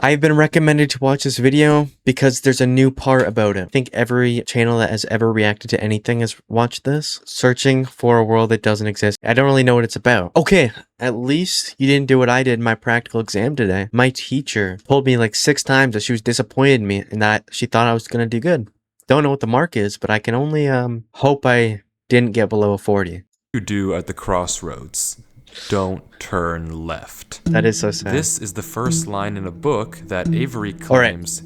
I've been recommended to watch this video because there's a new part about it. I think every channel that has ever reacted to anything has watched this. Searching for a world that doesn't exist. I don't really know what it's about. Okay, at least you didn't do what I did in my practical exam today. My teacher told me like 6 times that she was disappointed in me and that she thought I was gonna do good. Don't know what the mark is, but I can only hope I didn't get below a 40. You do at the crossroads. Don't turn left. That is so sad. This is the first line in a book that Avery claims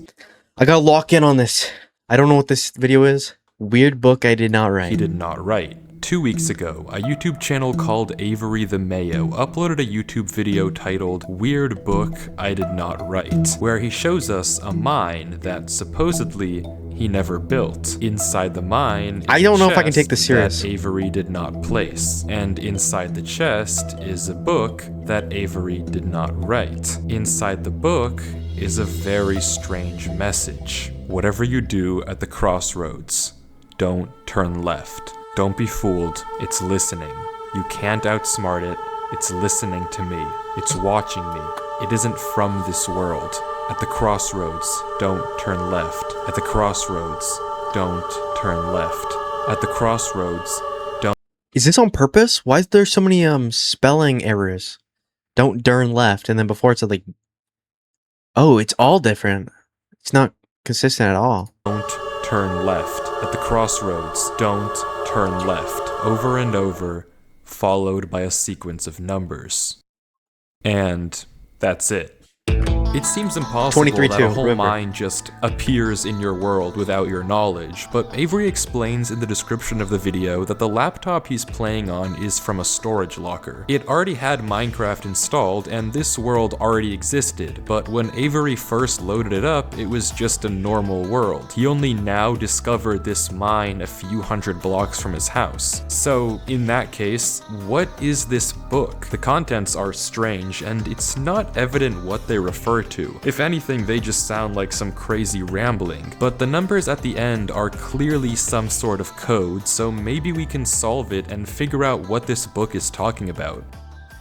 I gotta lock in on this. I don't know what this video is. Weird book I did not write. he did not write. 2 weeks ago, a YouTube channel called Avery the Mayo uploaded a YouTube video titled Weird Book I Did Not Write, where he shows us a mine that supposedly he never built. Inside the mine, I don't know if I can take this serious. that Avery did not place, and inside the chest is a book that Avery did not write. Inside the book is a very strange message. Whatever you do at the crossroads, don't turn left. Don't be fooled, it's listening. You can't outsmart it, it's listening to me. It's watching me. It isn't from this world. At the crossroads, don't turn left. At the crossroads, don't turn left. At the crossroads, don't. Is this on purpose? Why is there so many spelling errors? Don't turn left, and then before it's like, oh, it's all different. It's not consistent at all. Don't turn left. At the crossroads, don't turn left. Over and over, followed by a sequence of numbers. And that's it. It seems impossible that a 23-2, whole remember. mine just appears in your world without your knowledge, but Avery explains in the description of the video that the laptop he's playing on is from a storage locker. It already had Minecraft installed, and this world already existed, but when Avery first loaded it up, it was just a normal world. He only now discovered this mine a few hundred blocks from his house. So, in that case, what is this book? The contents are strange, and it's not evident what they refer to. If anything, they just sound like some crazy rambling. But the numbers at the end are clearly some sort of code, so maybe we can solve it and figure out what this book is talking about.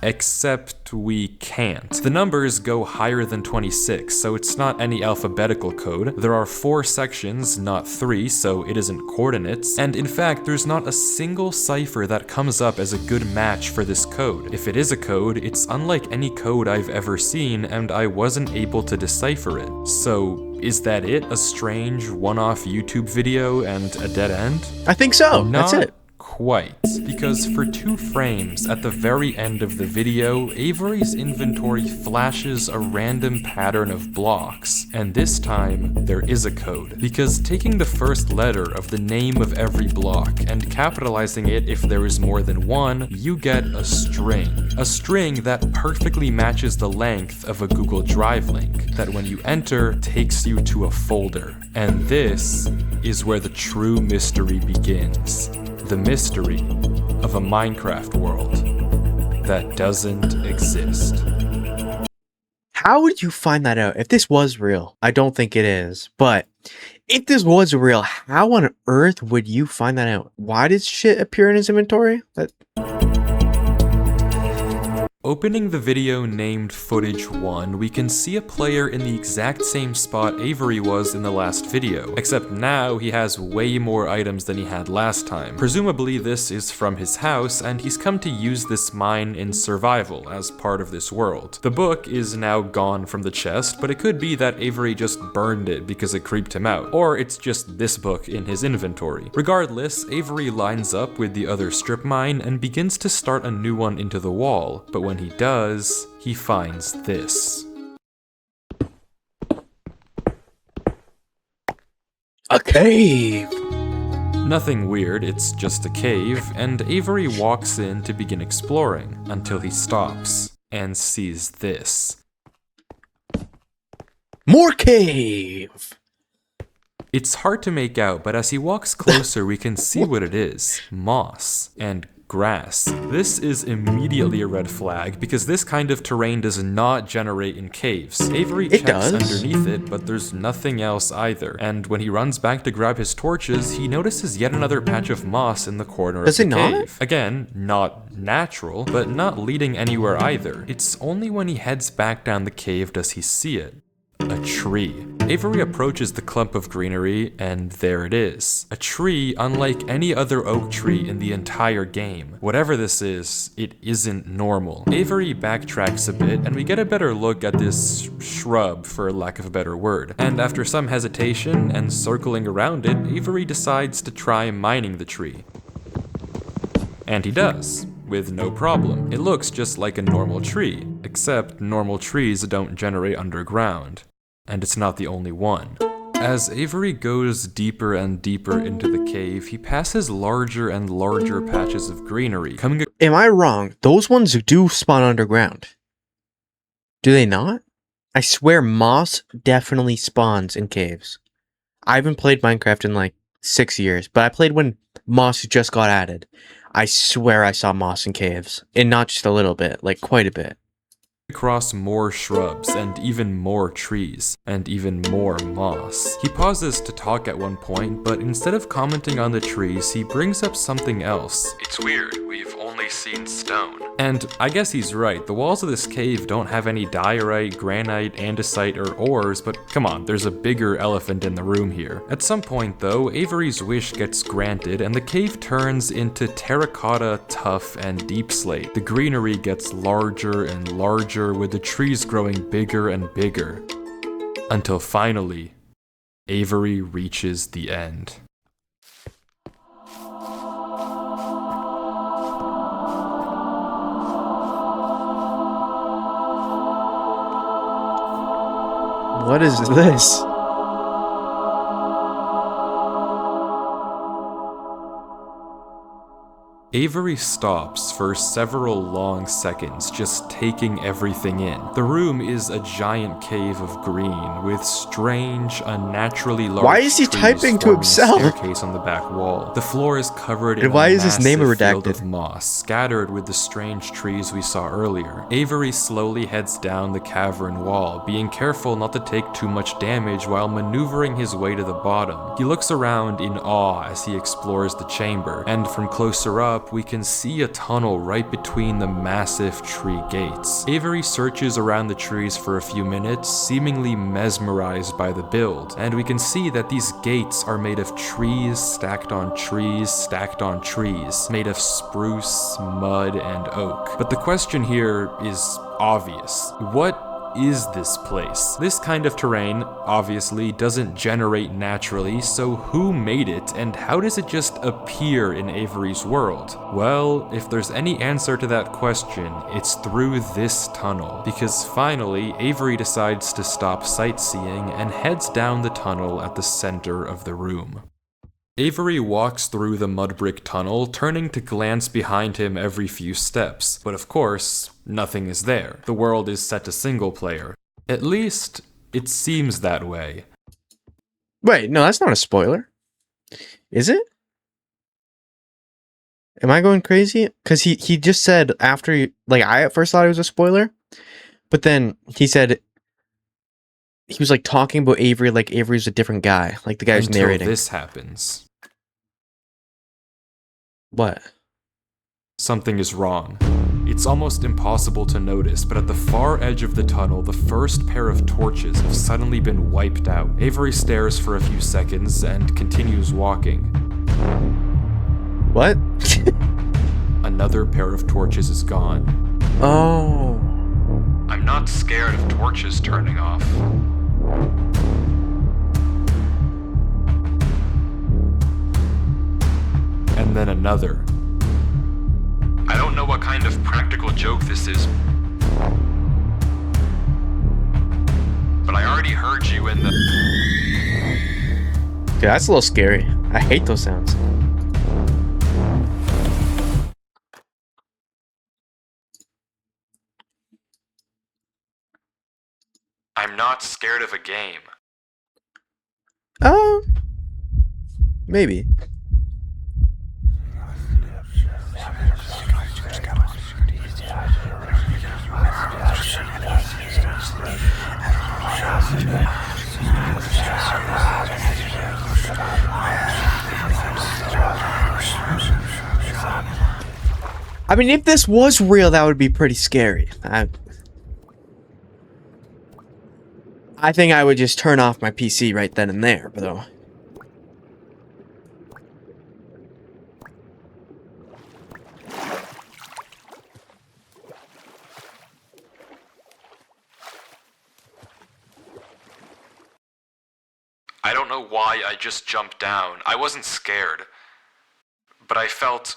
Except we can't. The numbers go higher than 26, so it's not any alphabetical code. There are 4 sections, not 3, so it isn't coordinates. And in fact, there's not a single cipher that comes up as a good match for this code. If it is a code, it's unlike any code I've ever seen, and I wasn't able to decipher it. So, is that it? A strange one-off YouTube video and a dead end? I think so. That's Not it. quite, because for 2 frames at the very end of the video, Avery's inventory flashes a random pattern of blocks, and this time there is a code, because taking the first letter of the name of every block and capitalizing it if there is more than one, you get a string that perfectly matches the length of a Google Drive link, that when you enter takes you to a folder. And this is where the true mystery begins. The mystery of a Minecraft world that doesn't exist. How would you find that out? If this was real, I don't think it is, but if this was real, how on earth would you find that out? Why did shit appear in his inventory? Opening the video named Footage 1, we can see a player in the exact same spot Avery was in the last video, except now he has way more items than he had last time. Presumably this is from his house, and he's come to use this mine in survival as part of this world. The book is now gone from the chest, but it could be that Avery just burned it because it creeped him out, or it's just this book in his inventory. Regardless, Avery lines up with the other strip mine and begins to start a new one into the wall, but when he does, he finds this. A cave! Nothing weird, it's just a cave, and Avery walks in to begin exploring, until he stops and sees this. More cave! It's hard to make out, but as he walks closer we can see what it is. Moss and grass. This is immediately a red flag, because this kind of terrain does not generate in caves. Avery It checks does. underneath it, but there's nothing else either. And when he runs back to grab his torches, he notices yet another patch of moss in the corner Does of the it not? cave. Again, not natural, but not leading anywhere either. It's only when he heads back down the cave does he see it. A tree. Avery approaches the clump of greenery, and there it is. A tree unlike any other oak tree in the entire game. Whatever this is, it isn't normal. Avery backtracks a bit, and we get a better look at this shrub, for lack of a better word. And after some hesitation and circling around it, Avery decides to try mining the tree. And he does, with no problem. It looks just like a normal tree, except normal trees don't generate underground. And it's not the only one. As Avery goes deeper and deeper into the cave, he passes larger and larger patches of greenery, coming. Am I wrong? Those ones do spawn underground. Do they not? I swear moss definitely spawns in caves. I haven't played Minecraft in like 6 years, but I played when moss just got added. I swear I saw moss in caves. And not just a little bit, like quite a bit. Across more shrubs, and even more trees, and even more moss. He pauses to talk at one point, but instead of commenting on the trees, he brings up something else. It's weird, we've only seen stone. And I guess he's right, the walls of this cave don't have any diorite, granite, andesite, or ores, but come on, there's a bigger elephant in the room here. At some point though, Avery's wish gets granted, and the cave turns into terracotta, tuff, and deep slate. The greenery gets larger and larger, with the trees growing bigger and bigger, until finally, Avery reaches the end. What is this? Avery stops for several long seconds, just taking everything in. The room is a giant cave of green, with strange, unnaturally large Why is he trees typing to forming himself? A staircase on the back wall. The floor is covered in And why a is his name massive field redacted? of moss, scattered with the strange trees we saw earlier. Avery slowly heads down the cavern wall, being careful not to take too much damage while maneuvering his way to the bottom. He looks around in awe as he explores the chamber, and from closer up, we can see a tunnel right between the massive tree gates. Avery searches around the trees for a few minutes, seemingly mesmerized by the build, and we can see that these gates are made of trees stacked on trees stacked on trees, made of spruce, mud, and oak. But the question here is obvious. What is this place? This kind of terrain obviously doesn't generate naturally, so who made it and how does it just appear in Avery's world? Well, if there's any answer to that question, it's through this tunnel, because finally Avery decides to stop sightseeing and heads down the tunnel at the center of the room. Avery walks through the mud brick tunnel, turning to glance behind him every few steps, but of course, nothing is there. The world is set to single player. At least, it seems that way. Wait, no, that's not a spoiler. Is it? Am I going crazy? Because he just said after, like, I at first thought it was a spoiler, but then he said, he was like talking about Avery like Avery's a different guy, like the guy who's Until narrating. this happens. What? Something is wrong. It's almost impossible to notice, but at the far edge of the tunnel, the first pair of torches have suddenly been wiped out. Avery stares for a few seconds and continues walking. What? Another pair of torches is gone. Oh. I'm not scared of torches turning off. And then another. I don't know what kind of practical joke this is, but I already heard you in the... Dude, that's a little scary. I hate those sounds. I'm not scared of a game. Maybe. I mean, if this was real, that would be pretty scary. I think I would just turn off my PC right then and there, though. I don't know why I just jumped down. I wasn't scared. But I felt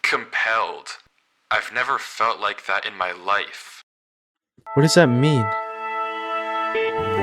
compelled. I've never felt like that in my life. What does that mean?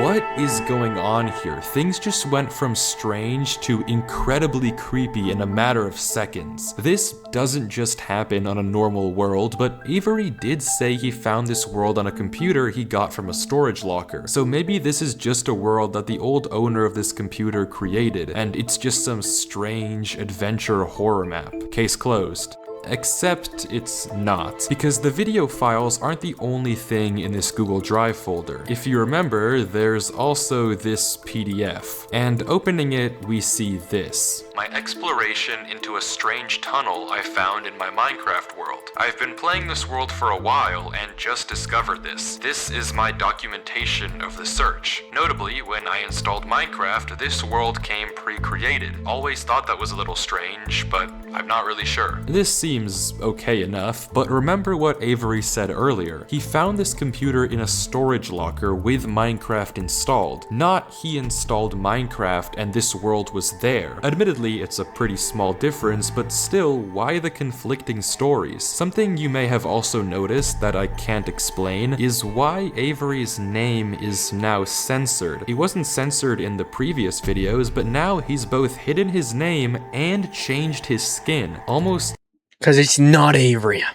What is going on here? Things just went from strange to incredibly creepy in a matter of seconds. This doesn't just happen on a normal world, but Avery did say he found this world on a computer he got from a storage locker. So maybe this is just a world that the old owner of this computer created, and it's just some strange adventure horror map. Case closed. Except it's not, because the video files aren't the only thing in this Google Drive folder. If you remember, there's also this PDF, and opening it, we see this. My exploration into a strange tunnel I found in my Minecraft world. I've been playing this world for a while and just discovered this. This is my documentation of the search. Notably, when I installed Minecraft, this world came pre-created. Always thought that was a little strange, but I'm not really sure. This seems okay enough, but remember what Avery said earlier. He found this computer in a storage locker with Minecraft installed. Not he installed Minecraft and this world was there. Admittedly, it's a pretty small difference, but still, why the conflicting stories? Something you may have also noticed that I can't explain is why Avery's name is now censored. He wasn't censored in the previous videos, but now he's both hidden his name and changed his skin. Almost Because it's not Avery.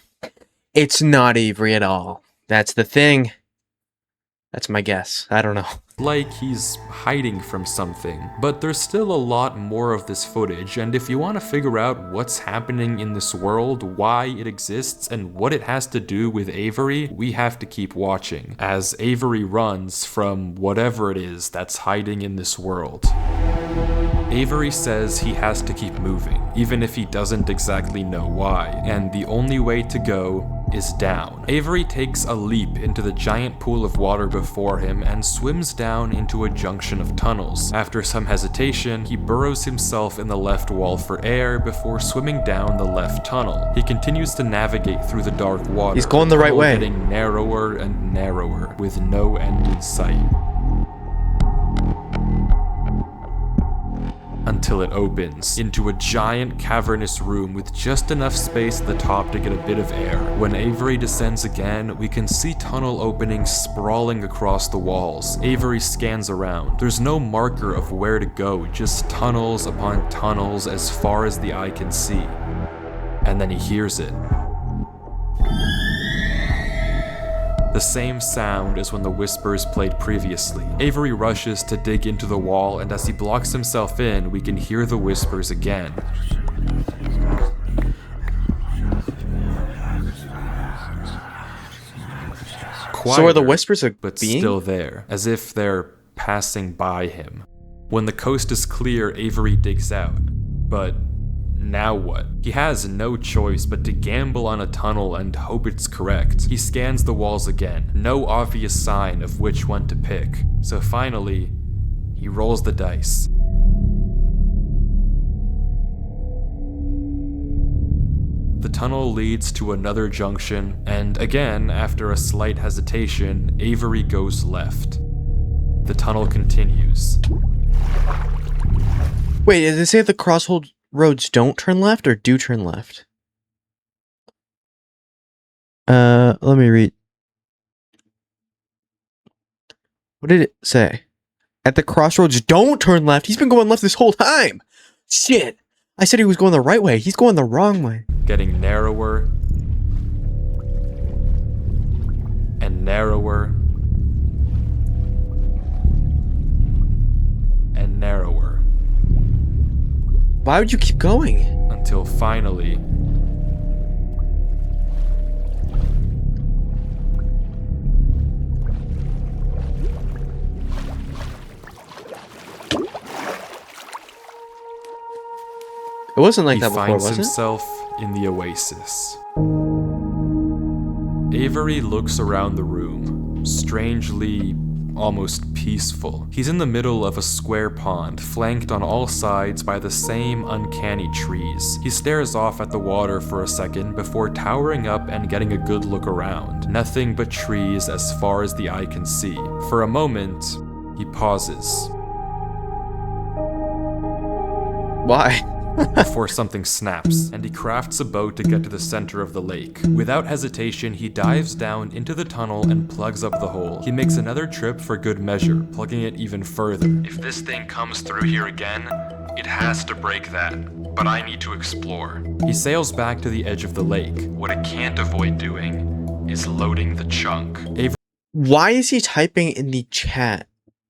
It's not Avery at all. That's the thing. That's my guess. I don't know. like he's hiding from something. But there's still a lot more of this footage, and if you want to figure out what's happening in this world, why it exists, and what it has to do with Avery, we have to keep watching, as Avery runs from whatever it is that's hiding in this world. Avery says he has to keep moving, even if he doesn't exactly know why, and the only way to go is down. Avery takes a leap into the giant pool of water before him and swims down into a junction of tunnels. After some hesitation, he burrows himself in the left wall for air before swimming down the left tunnel. He continues to navigate through the dark water. He's going the right way. Getting narrower and narrower, with no end in sight. Until it opens into a giant cavernous room with just enough space at the top to get a bit of air. When Avery descends again, we can see tunnel openings sprawling across the walls. Avery scans around. There's no marker of where to go, just tunnels upon tunnels as far as the eye can see. And then he hears it. The same sound as when the whispers played previously. Avery rushes to dig into the wall, and as he blocks himself in, we can hear the whispers again. Quieter, so are the whispers but still there, as if they're passing by him. When the coast is clear, Avery digs out. But now what? He has no choice but to gamble on a tunnel and hope it's correct. He scans the walls again, no obvious sign of which one to pick. So finally, he rolls the dice. The tunnel leads to another junction, and again, after a slight hesitation, Avery goes left. The tunnel continues. Wait, did they say the crossroads don't turn left or do turn left? Let me read. What did it say? At the crossroads, don't turn left. He's been going left this whole time. Shit. I said he was going the right way. He's going the wrong way. Getting narrower and narrower and narrower. Why would you keep going? Until finally, It wasn't like he that before, finds was it? himself in the oasis. Avery looks around the room. strangely almost peaceful. He's in the middle of a square pond, flanked on all sides by the same uncanny trees. He stares off at the water for a second before towering up and getting a good look around. Nothing but trees as far as the eye can see. For a moment, he pauses. Why? Before something snaps, and he crafts a boat to get to the center of the lake. Without hesitation, he dives down into the tunnel and plugs up the hole. He makes another trip for good measure, plugging it even further. If this thing comes through here again, it has to break that, but I need to explore. He sails back to the edge of the lake. What it can't avoid doing is loading the chunk. Why is he typing in the chat?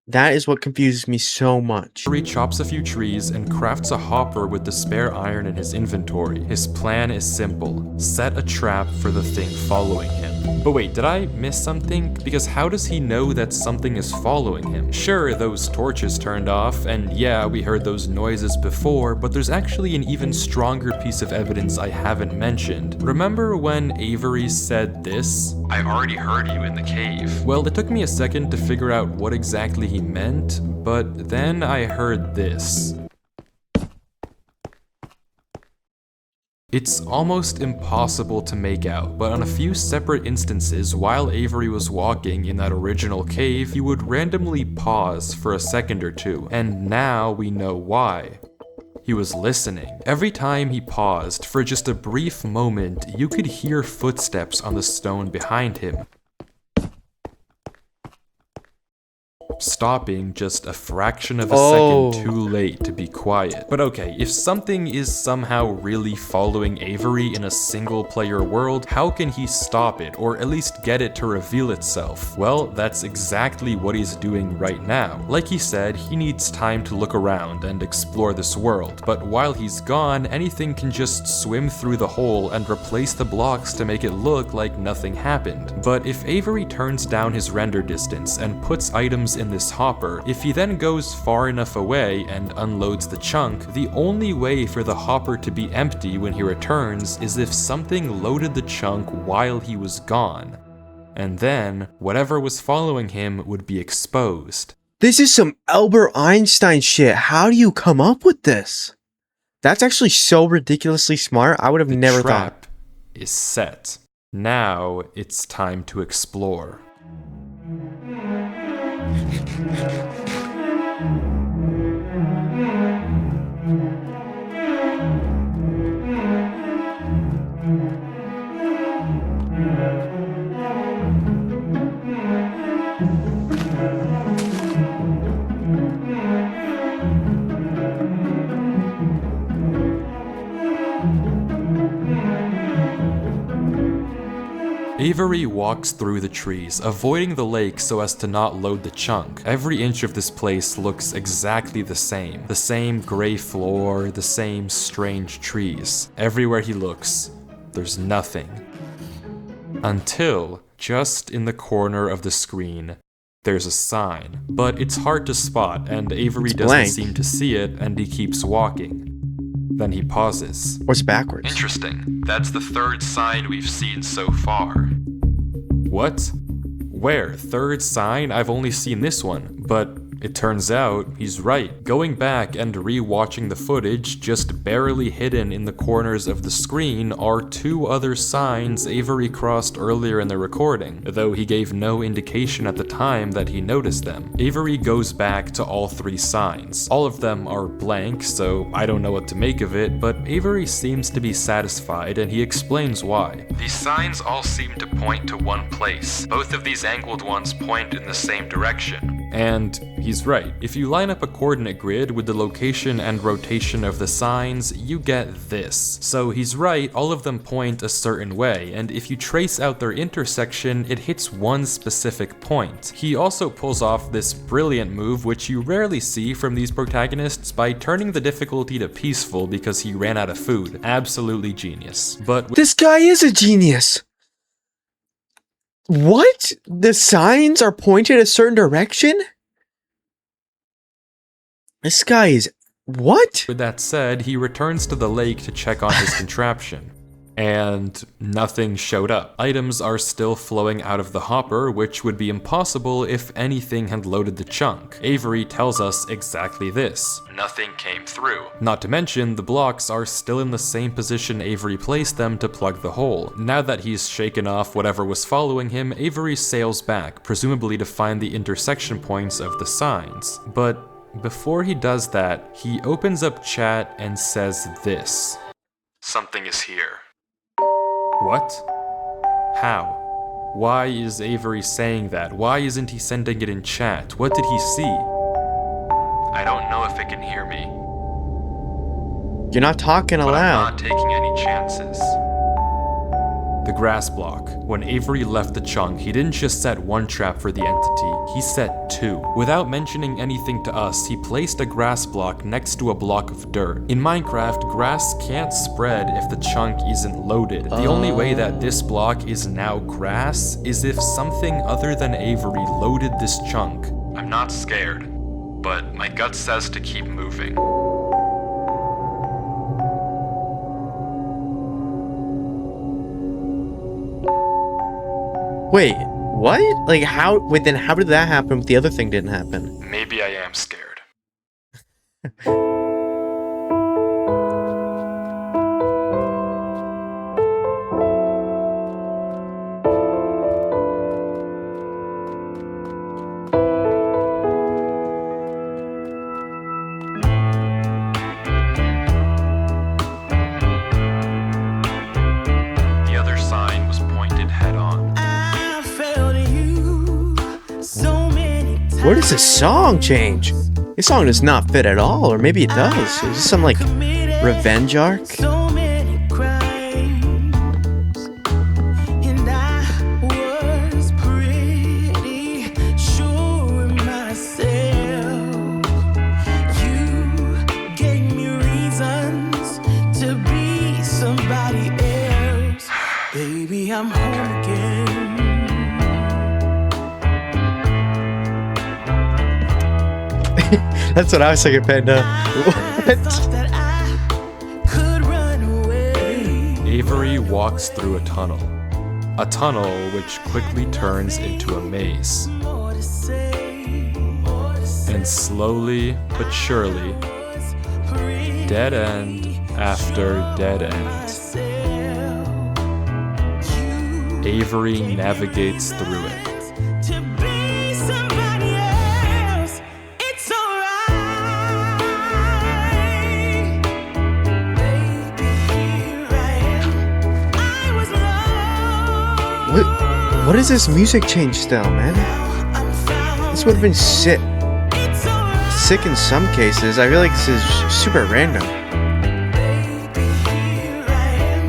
That is what confuses me so much. Avery chops a few trees and crafts a hopper with the spare iron in his inventory. His plan is simple: set a trap for the thing following him. But wait, did I miss something? Because how does he know that something is following him? Sure, those torches turned off, and yeah, we heard those noises before, but there's actually an even stronger piece of evidence I haven't mentioned. Remember when Avery said this? I already heard you in the cave. Well, it took me a second to figure out what exactly he meant, but then I heard this. It's almost impossible to make out, but on a few separate instances while Avery was walking in that original cave, he would randomly pause for a second or two, and now we know why. He was listening. Every time he paused, for just a brief moment, you could hear footsteps on the stone behind him, stopping just a fraction of a second too late to be quiet. But okay, if something is somehow really following Avery in a single player world, how can he stop it, or at least get it to reveal itself? Well, that's exactly what he's doing right now. Like he said, he needs time to look around and explore this world, but while he's gone, anything can just swim through the hole and replace the blocks to make it look like nothing happened. But if Avery turns down his render distance and puts items in this hopper, if he then goes far enough away and unloads the chunk, the only way for the hopper to be empty when he returns is if something loaded the chunk while he was gone. And then, whatever was following him would be exposed. This is some Albert Einstein shit. How do you come up with this? That's actually so ridiculously smart. I would have never thought. The trap is set. Now it's time to explore. Avery walks through the trees, avoiding the lake so as to not load the chunk. Every inch of this place looks exactly the same. The same gray floor, the same strange trees. Everywhere he looks, there's nothing. Until, just in the corner of the screen, there's a sign. But it's hard to spot, and Avery doesn't seem to see it, and he keeps walking. Then he pauses. What's backwards? Interesting. That's the third sign we've seen so far. What? Where? Third sign? I've only seen this one, but it turns out he's right. Going back and re-watching the footage, just barely hidden in the corners of the screen are two other signs Avery crossed earlier in the recording, though he gave no indication at the time that he noticed them. Avery goes back to all three signs. All of them are blank, so I don't know what to make of it, but Avery seems to be satisfied and he explains why. These signs all seem to point to one place. Both of these angled ones point in the same direction. And he's right. If you line up a coordinate grid with the location and rotation of the signs, you get this. So he's right, all of them point a certain way, and if you trace out their intersection, it hits one specific point. He also pulls off this brilliant move, which you rarely see from these protagonists, by turning the difficulty to peaceful because he ran out of food. Absolutely genius. But this guy is a genius. What? The signs are pointed a certain direction? This guy is... What? With that said, he returns to the lake to check on his contraption. and nothing showed up. Items are still flowing out of the hopper, which would be impossible if anything had loaded the chunk. Avery tells us exactly this. Nothing came through. Not to mention, the blocks are still in the same position Avery placed them to plug the hole. Now that he's shaken off whatever was following him, Avery sails back, presumably to find the intersection points of the signs. But before he does that, he opens up chat and says this. Something is here. What? How? Why is Avery saying that? Why isn't he sending it in chat? What did he see? I don't know if it can hear me. You're not talking But I'm aloud. not taking any chances. The grass block. When Avery left the chunk, he didn't just set one trap for the entity, he set two. Without mentioning anything to us, he placed a grass block next to a block of dirt. In Minecraft, grass can't spread if the chunk isn't loaded. The only way that this block is now grass is if something other than Avery loaded this chunk. I'm not scared, but my gut says to keep moving. Wait, what? Like, how? Wait, then how did that happen if the other thing didn't happen? Maybe I am scared. The other sign was pointed head on. Where does this song change? This song does not fit at all, or maybe it does. Is this some, like, revenge arc? So many crimes, and I was pretty sure of myself. You gave me reasons to be somebody else. Baby, I'm home again. That's what I was thinking, Panda. What? Thought that I could run away. Avery walks through a tunnel. A tunnel which quickly turns into a maze. More to say, more to say. And slowly but surely, dead end after dead end, Avery navigates through it. To be somebody else, it's alright. Baby, here I am. I was lost. What is this music change style, man? Now I'm found. This would have been sick. It's alright. Sick in some cases. I feel like this is super random. Baby, here I am.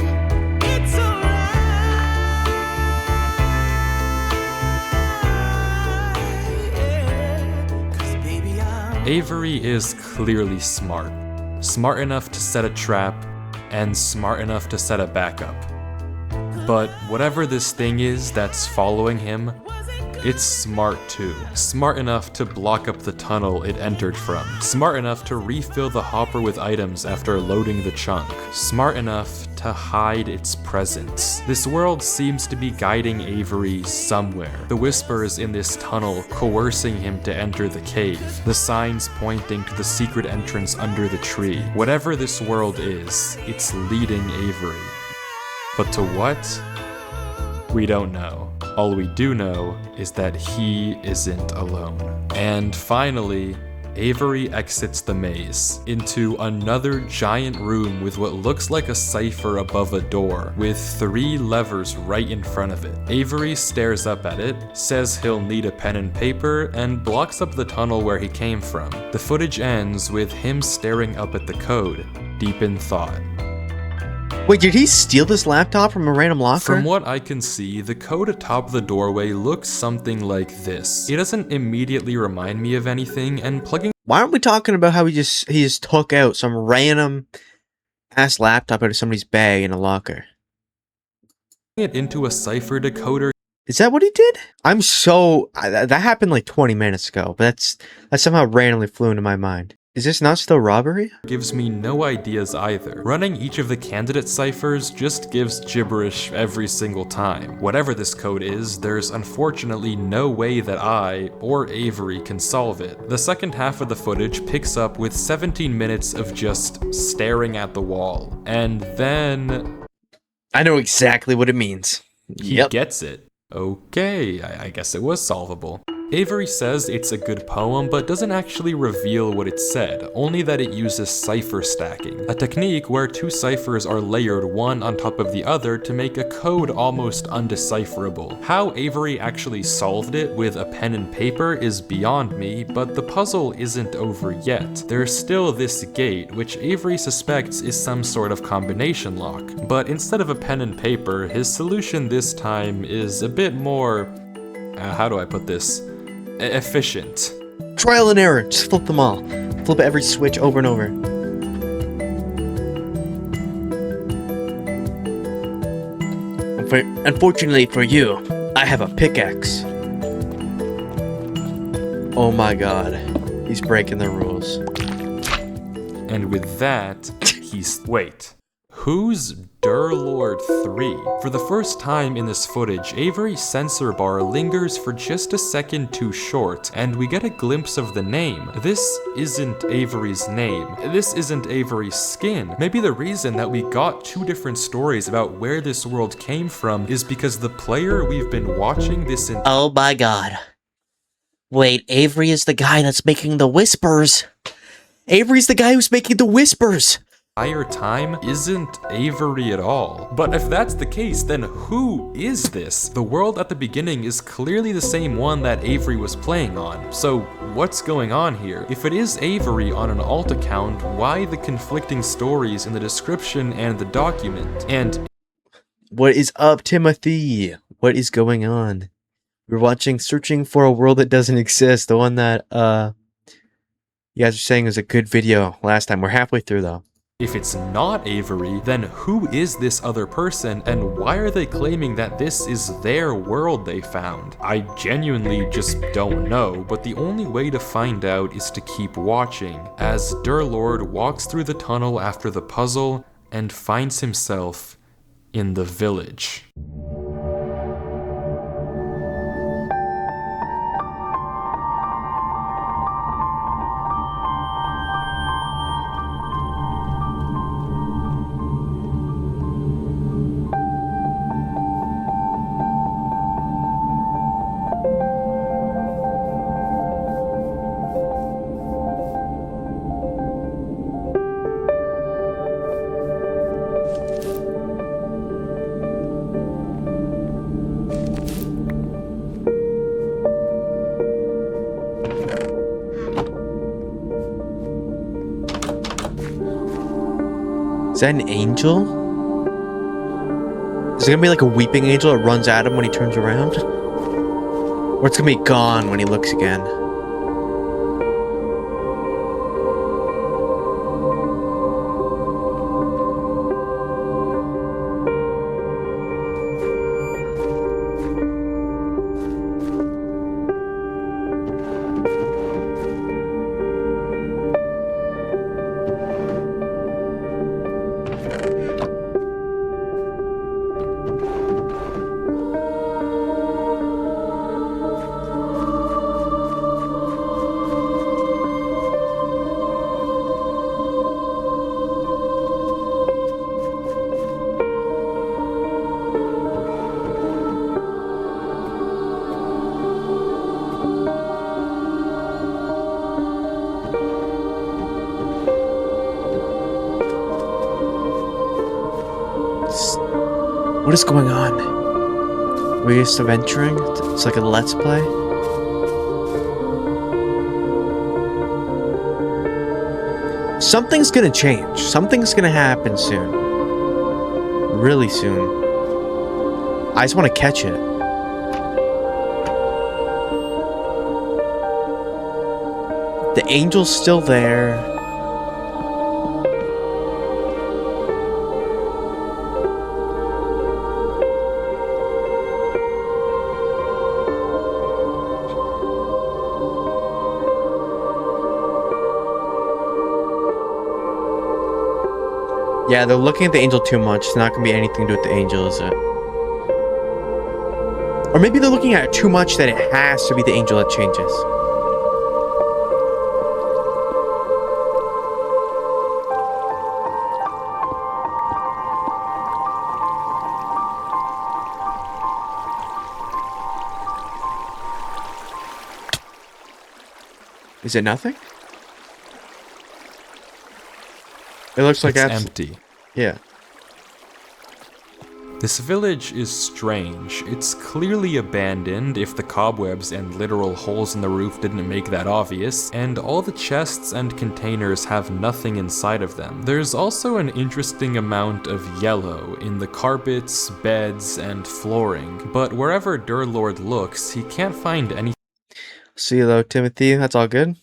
It's alright. 'Cause baby, I'm Avery is clearly smart. Smart enough to set a trap, and smart enough to set a backup. But whatever this thing is that's following him, it's smart too. Smart enough to block up the tunnel it entered from. Smart enough to refill the hopper with items after loading the chunk. Smart enough to hide its presence. This world seems to be guiding Avery somewhere. The whispers in this tunnel coercing him to enter the cave. The signs pointing to the secret entrance under the tree. Whatever this world is, it's leading Avery. But to what? We don't know. All we do know is that he isn't alone. And finally, Avery exits the maze into another giant room with what looks like a cipher above a door, with 3 levers right in front of it. Avery stares up at it, says he'll need a pen and paper, and blocks up the tunnel where he came from. The footage ends with him staring up at the code, deep in thought. Wait, did he steal this laptop from a random locker? From what I can see, the code atop the doorway looks something like this. It doesn't immediately remind me of anything, and plugging Why aren't we talking about how he just took out some random ass laptop out of somebody's bag in a locker? it into a cipher decoder Is that what he did? That happened like 20 minutes ago, but that somehow randomly flew into my mind. Is this not still robbery? gives me no ideas either. Running each of the candidate ciphers just gives gibberish every single time. Whatever this code is, there's unfortunately no way that I, or Avery, can solve it. The second half of the footage picks up with 17 minutes of just staring at the wall. And then I know exactly what it means. he gets it. Okay, I guess it was solvable. Avery says it's a good poem, but doesn't actually reveal what it said, only that it uses cipher stacking, a technique where two ciphers are layered one on top of the other to make a code almost undecipherable. How Avery actually solved it with a pen and paper is beyond me, but the puzzle isn't over yet. There's still this gate, which Avery suspects is some sort of combination lock, but instead of a pen and paper, his solution this time is a bit more, how do I put this? Efficient. Trial and error. Just flip them all. Flip every switch over and over. Unfortunately for you, I have a pickaxe. Oh my god. He's breaking the rules. And with that, wait. Who's Durlord 3? For the first time in this footage, Avery's censor bar lingers for just a second too short, and we get a glimpse of the name. This isn't Avery's name. This isn't Avery's skin. Maybe the reason that we got two different stories about where this world came from is because the player we've been watching this in— Oh my god. Wait, Avery is the guy that's making the whispers. Avery's the guy who's making the whispers! entire time isn't Avery at all. But if that's the case, then who is this? The world at the beginning is clearly the same one that Avery was playing on. So what's going on here? If it is Avery on an alt account, why the conflicting stories in the description and the document? And what is up, Timothy? What is going on? We're watching Searching for a World That Doesn't Exist, the one that you guys were saying was a good video last time. We're halfway through though. if it's not Avery, then who is this other person and why are they claiming that this is their world they found? I genuinely just don't know, but the only way to find out is to keep watching as Durlord walks through the tunnel after the puzzle and finds himself in the village. Is that an angel? Is it gonna be like a weeping angel that runs at him when he turns around? Or it's gonna be gone when he looks again? What is going on? We're just adventuring? It's like a let's play? Something's gonna change. Something's gonna happen soon. Really soon. I just want to catch it. The angel's still there. Yeah, they're looking at the angel too much. It's not gonna be anything to do with the angel, is it? Or maybe they're looking at it too much that it has to be the angel that changes. Is it nothing? It looks like It's that's empty. yeah. This village is strange. It's clearly abandoned if the cobwebs and literal holes in the roof didn't make that obvious, and all the chests and containers have nothing inside of them. There's also an interesting amount of yellow in the carpets, beds, and flooring, but wherever Durlord looks, he can't find anything See you though, Timothy. That's all good.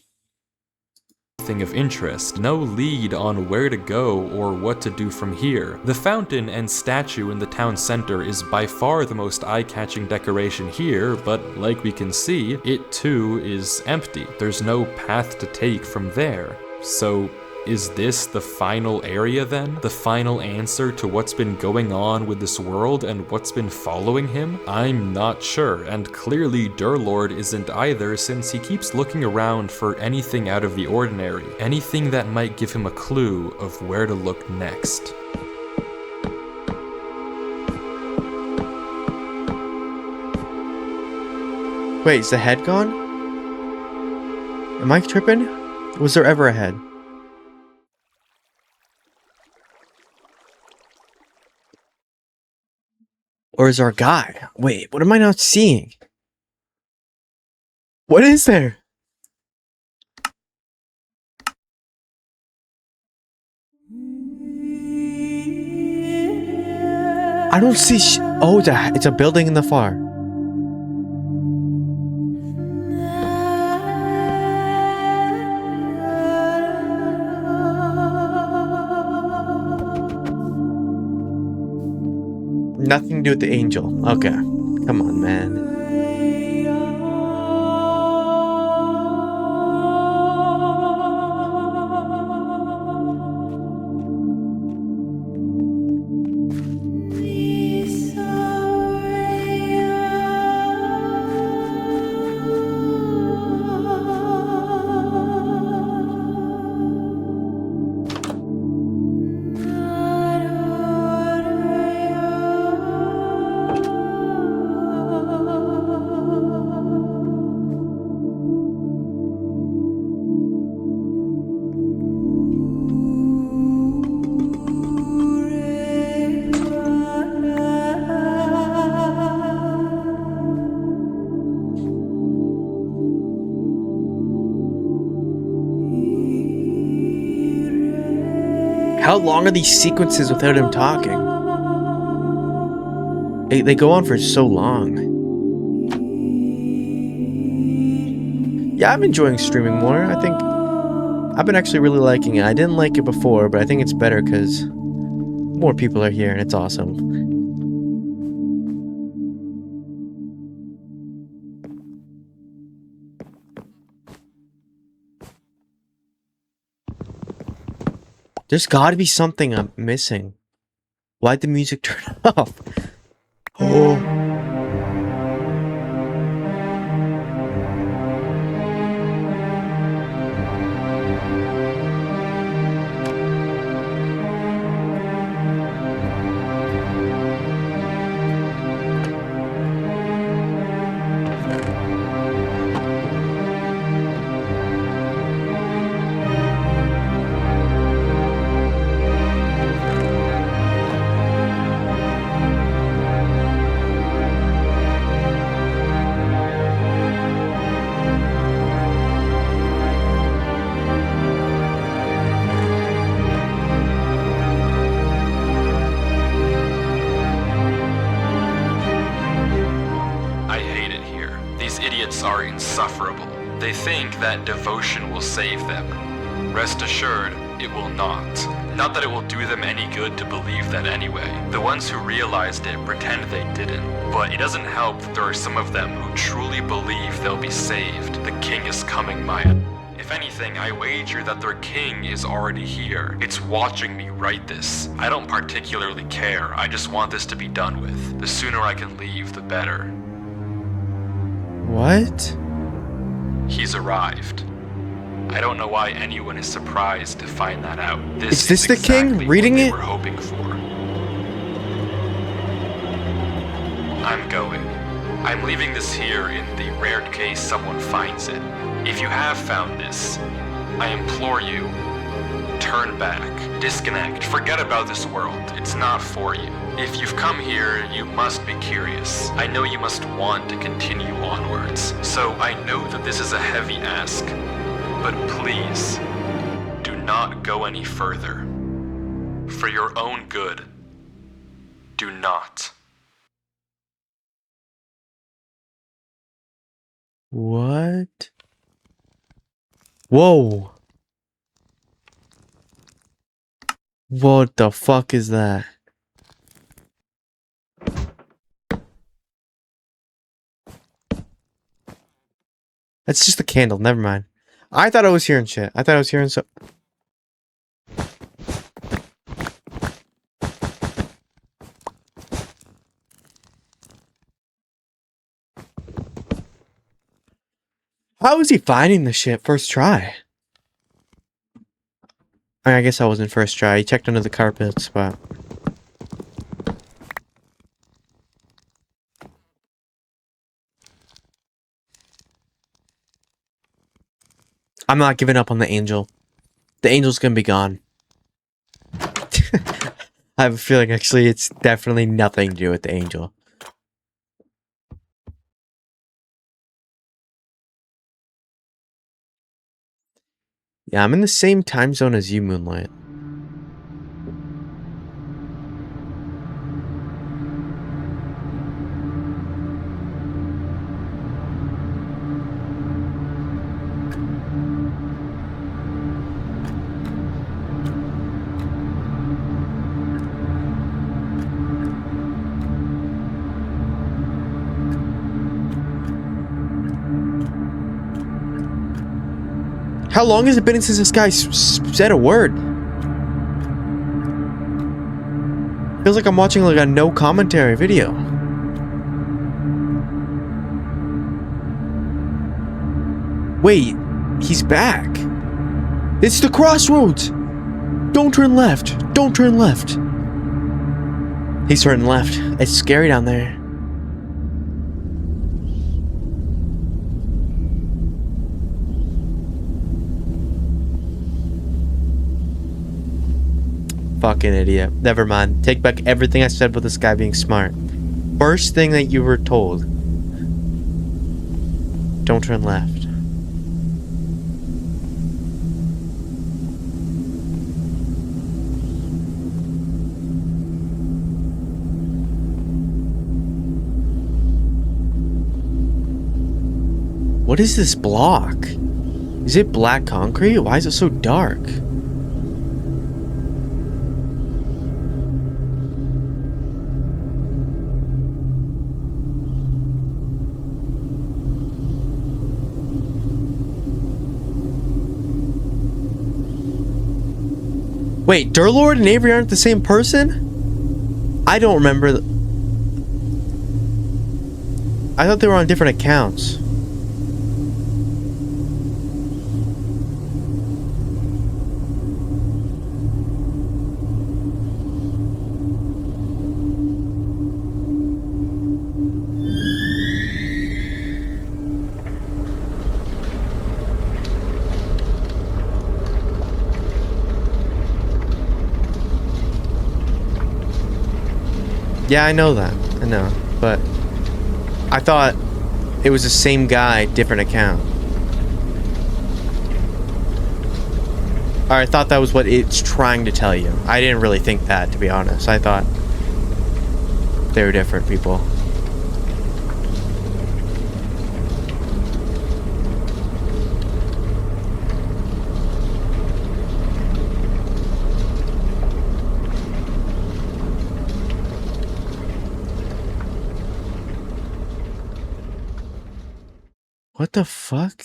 of interest, no lead on where to go or what to do from here. The fountain and statue in the town center is by far the most eye-catching decoration here, but like we can see, it too is empty. There's no path to take from there. So, is this the final area then? The final answer to what's been going on with this world and what's been following him? I'm not sure, and clearly Durlord isn't either, since he keeps looking around for anything out of the ordinary, anything that might give him a clue of where to look next. Wait, is the head gone? Am I tripping? Was there ever a head? Or is there a guy? Wait, what am I not seeing? What is there? I don't see oh, it's a building in the far. Nothing to do with the angel. Okay. Come on, man. How long are these sequences without him talking? They go on for so long. Yeah, I'm enjoying streaming more. I think I've been actually really liking it. I didn't like it before, but I think it's better because more people are here and it's awesome. There's gotta be something I'm missing. Why'd the music turn off? Oh. Are insufferable. They think that devotion will save them. Rest assured, it will not. Not that it will do them any good to believe that anyway. The ones who realized it pretend they didn't. But it doesn't help that there are some of them who truly believe they'll be saved. The king is coming, Maya. If anything, I wager that their king is already here. It's watching me write this. I don't particularly care. I just want this to be done with. The sooner I can leave, the better. What? He's arrived. I don't know why anyone is surprised to find that out. Is this the king exactly reading what they it? were hoping for. I'm going. I'm leaving this here in the rare case someone finds it. If you have found this, I implore you, turn back, disconnect, forget about this world. It's not for you. If you've come here, you must be curious. I know you must want to continue onwards. So I know that this is a heavy ask, but please, do not go any further. For your own good, do not. What? Whoa. What the fuck is that? That's just a candle, never mind. I thought I was hearing shit. I thought I was hearing so. How is he finding the shit first try? I guess I wasn't first try. He checked under the carpets, but... I'm not giving up on the angel. The angel's gonna be gone. I have a feeling, actually, it's definitely nothing to do with the angel. Yeah, I'm in the same time zone as you, Moonlight. How long has it been since this guy said a word? Feels like I'm watching like a no commentary video. Wait, he's back. It's the crossroads. Don't turn left. Don't turn left. He's turning left. It's scary down there. Fucking idiot. Never mind. Take back everything I said about this guy being smart. First thing that you were told. Don't turn left. What is this block? Is it black concrete? Why is it so dark? Wait, Durlord and Avery aren't the same person? I don't remember. I thought they were on different accounts. Yeah, I know that. I know. But I thought it was the same guy, different account. Or I thought that was what it's trying to tell you. I didn't really think that, to be honest. I thought they were different people. What the fuck?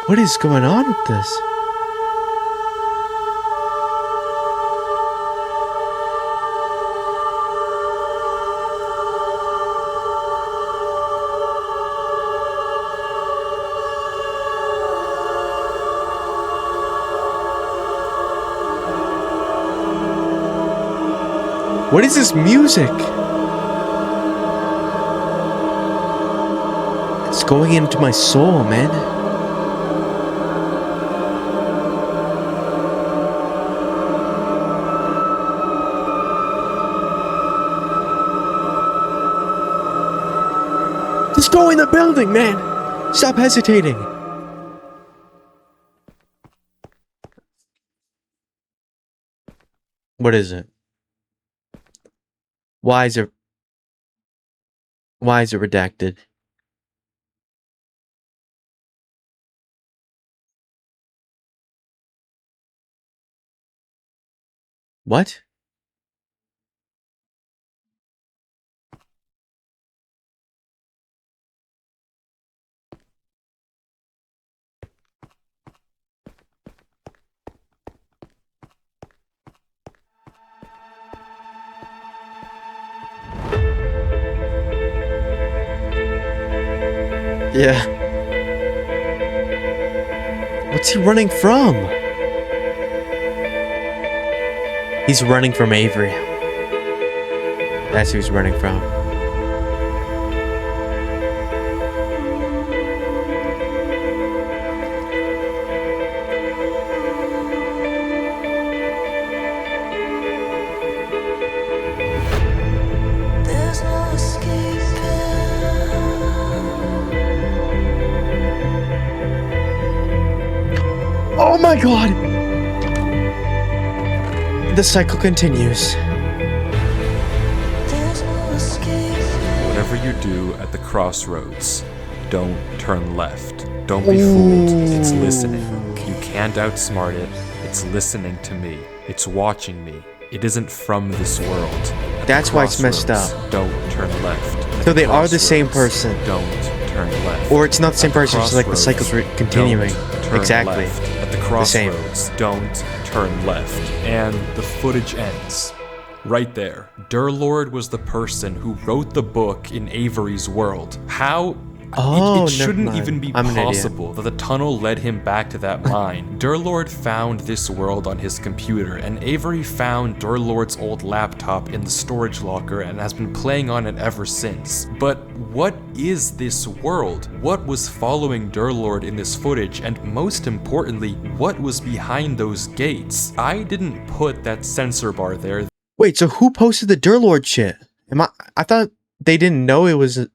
What is going on with this? What is this music? It's going into my soul, man. Just go in the building, man. Stop hesitating. What is it? Why is it redacted? What? Yeah. What's he running from? He's running from Avery. That's who he's running from. There's no escaping. Oh my god! The cycle continues. There's no escaping. Whatever you do at the crossroads, don't turn left. Don't be fooled. It's listening. You can't outsmart it. It's listening to me. It's watching me. It isn't from this world. At That's the why it's messed crossroads, up. Don't turn left. At So they are the crossroads, same person. Don't turn left. Or it's not the same At the person, it's just like the cycle's crossroads, continuing. don't turn Exactly. left. At the The same. crossroads, don't turn left. And the footage ends. Right there. Durlord was the person who wrote the book in Avery's world. How? Oh, it never shouldn't mind. even be I'm an idiot. possible that the tunnel led him back to that mine. Durlord found this world on his computer, and Avery found Durlord's old laptop in the storage locker and has been playing on it ever since. But what is this world? What was following Durlord in this footage? And most importantly, what was behind those gates? I didn't put that censor bar there. Wait, so who posted the Durlord shit? I thought they didn't know it was...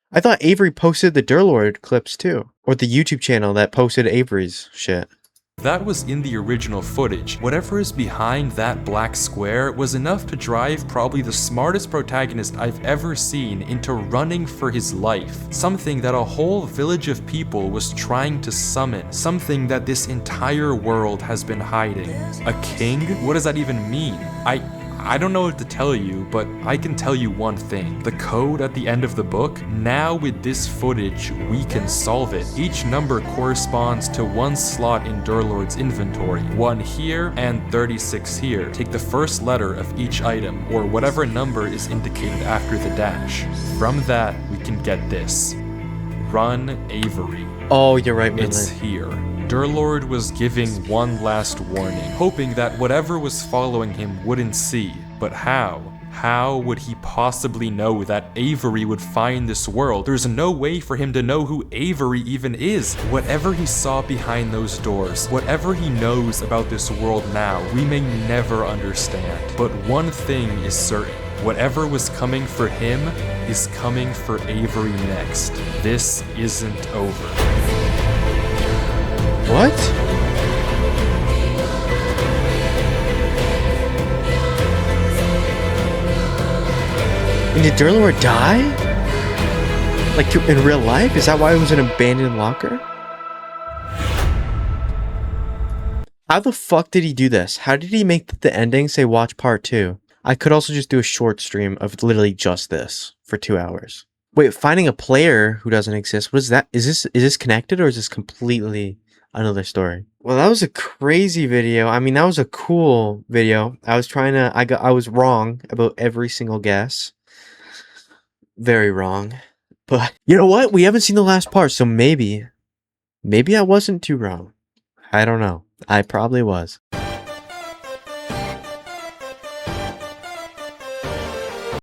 I thought Avery posted the Durlord clips too. Or the YouTube channel that posted Avery's shit. That was in the original footage. Whatever is behind that black square was enough to drive probably the smartest protagonist I've ever seen into running for his life. Something that a whole village of people was trying to summon. Something that this entire world has been hiding. A king? What does that even mean? I don't know what to tell you, but I can tell you one thing. The code at the end of the book, now with this footage, we can solve it. Each number corresponds to one slot in Durlord's inventory. 1 here and 36 here. Take the first letter of each item, or whatever number is indicated after the dash. From that, we can get this. Run Avery. Oh, you're right, Merlin. It's here. Durlord was giving one last warning, hoping that whatever was following him wouldn't see. But how? How would he possibly know that Avery would find this world? There's no way for him to know who Avery even is. Whatever he saw behind those doors, whatever he knows about this world now, we may never understand. But one thing is certain. Whatever was coming for him is coming for Avery next. This isn't over. What? And did Durlord die? Like in real life? Is that why it was an abandoned locker? How the fuck did he do this? How did he make the ending say watch part 2? I could also just do a short stream of literally just this for 2 hours. Wait, finding a player who doesn't exist. What is that? Is this connected or is this completely another story. Well, that was a crazy video. I mean, that was a cool video. I was wrong about every single guess. Very wrong. But you know what? We haven't seen the last part, so maybe I wasn't too wrong. I don't know. I probably was.